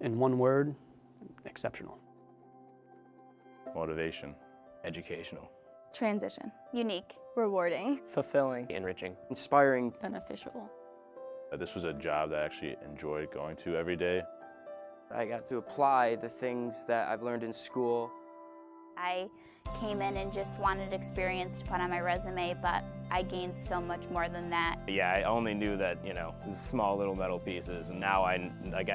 In one word, exceptional. Motivation. Educational. Transition. Unique. Rewarding. Fulfilling. Enriching. Inspiring. Beneficial. This was a job that I actually enjoyed going to every day. I got to apply the things that I've learned in school. I came in and just wanted experience to put on my resume, but I gained so much more than that. Yeah, I only knew that, small little metal pieces, and now I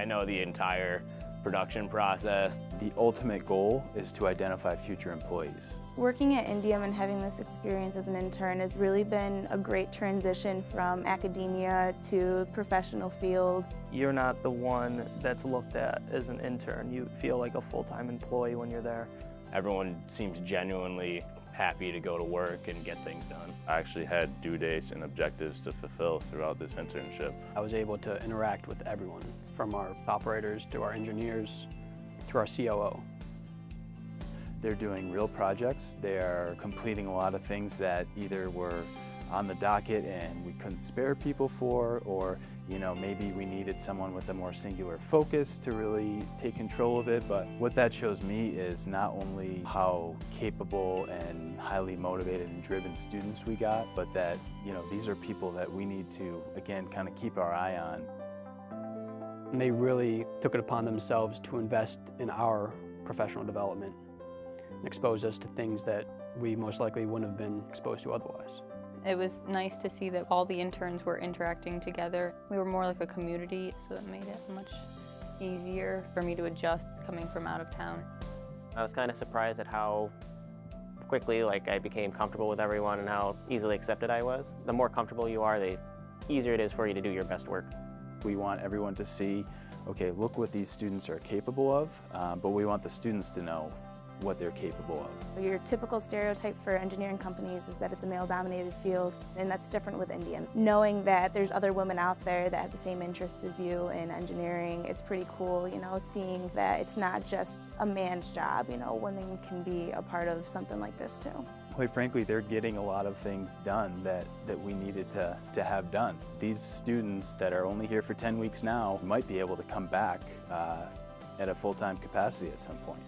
know the entire production process. The ultimate goal is to identify future employees. Working at Indium and having this experience as an intern has really been a great transition from academia to professional field. You're not the one that's looked at as an intern. You feel like a full-time employee when you're there. Everyone seems genuinely happy to go to work and get things done. I actually had due dates and objectives to fulfill throughout this internship. I was able to interact with everyone, from our operators to our engineers to our COO. They're doing real projects. They are completing a lot of things that either were on the docket and we couldn't spare people for, or maybe we needed someone with a more singular focus to really take control of it. But what that shows me is not only how capable and highly motivated and driven students we got, but that these are people that we need to, again, kind of keep our eye on. And they really took it upon themselves to invest in our professional development and expose us to things that we most likely wouldn't have been exposed to otherwise. It was nice to see that all the interns were interacting together. We were more like a community, so it made it much easier for me to adjust coming from out of town. I was kind of surprised at how quickly I became comfortable with everyone and how easily accepted I was. The more comfortable you are, the easier it is for you to do your best work. We want everyone to see, okay, look what these students are capable of, but we want the students to know what they're capable of. Your typical stereotype for engineering companies is that it's a male-dominated field, and that's different with Indium. Knowing that there's other women out there that have the same interests as you in engineering, it's pretty cool, seeing that it's not just a man's job, women can be a part of something like this too. Quite frankly, they're getting a lot of things done that we needed to have done. These students that are only here for 10 weeks now might be able to come back at a full-time capacity at some point.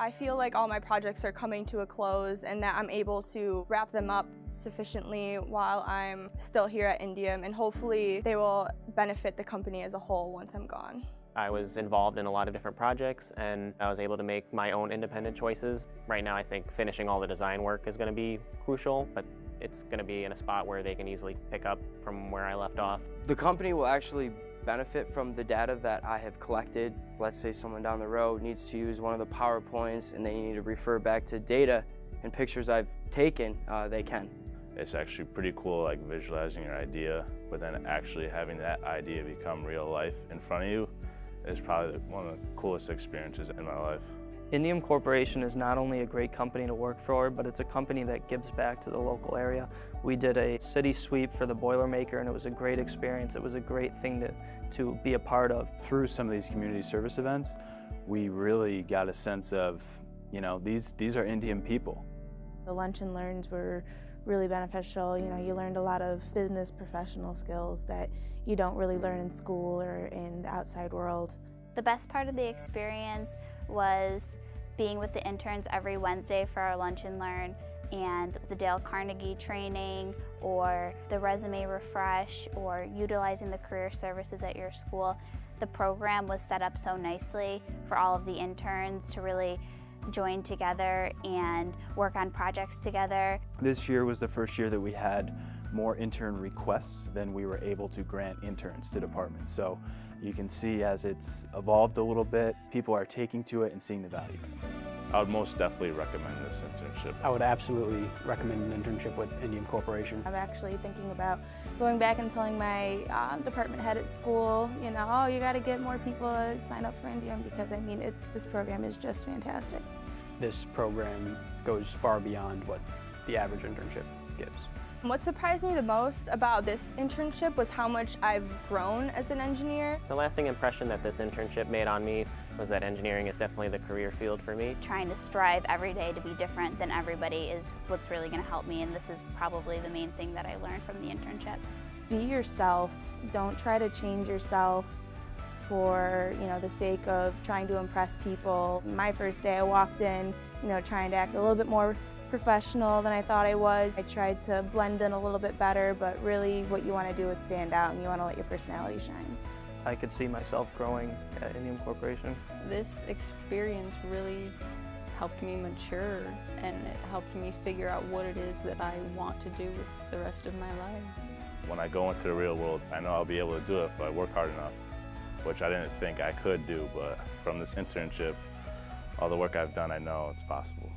I feel like all my projects are coming to a close and that I'm able to wrap them up sufficiently while I'm still here at Indium, and hopefully they will benefit the company as a whole once I'm gone. I was involved in a lot of different projects and I was able to make my own independent choices. Right now I think finishing all the design work is going to be crucial, but it's going to be in a spot where they can easily pick up from where I left off. The company will actually benefit from the data that I have collected. Let's say someone down the road needs to use one of the PowerPoints and they need to refer back to data and pictures I've taken, they can. It's actually pretty cool visualizing your idea, but then actually having that idea become real life in front of you is probably one of the coolest experiences in my life. Indium Corporation is not only a great company to work for, but it's a company that gives back to the local area. We did a city sweep for the Boilermaker and it was a great experience. It was a great thing to be a part of. Through some of these community service events, we really got a sense of, these are Indian people. The lunch and learns were really beneficial. You learned a lot of business professional skills that you don't really learn in school or in the outside world. The best part of the experience was being with the interns every Wednesday for our lunch and learn, and the Dale Carnegie training, or the resume refresh, or utilizing the career services at your school. The program was set up so nicely for all of the interns to really join together and work on projects together. This year was the first year that we had more intern requests than we were able to grant interns to departments. So you can see as it's evolved a little bit, people are taking to it and seeing the value. I would most definitely recommend this internship. I would absolutely recommend an internship with Indium Corporation. I'm actually thinking about going back and telling my department head at school, oh, you got to get more people to sign up for Indium, because this program is just fantastic. This program goes far beyond what the average internship gives. What surprised me the most about this internship was how much I've grown as an engineer. The lasting impression that this internship made on me was that engineering is definitely the career field for me. Trying to strive every day to be different than everybody is what's really going to help me, and this is probably the main thing that I learned from the internship. Be yourself. Don't try to change yourself. for, the sake of trying to impress people. My first day I walked in, trying to act a little bit more professional than I thought I was. I tried to blend in a little bit better, but really what you want to do is stand out and you want to let your personality shine. I could see myself growing at Indium Corporation. This experience really helped me mature, and it helped me figure out what it is that I want to do with the rest of my life. When I go into the real world, I know I'll be able to do it if I work hard enough, which I didn't think I could do, but from this internship, all the work I've done, I know it's possible.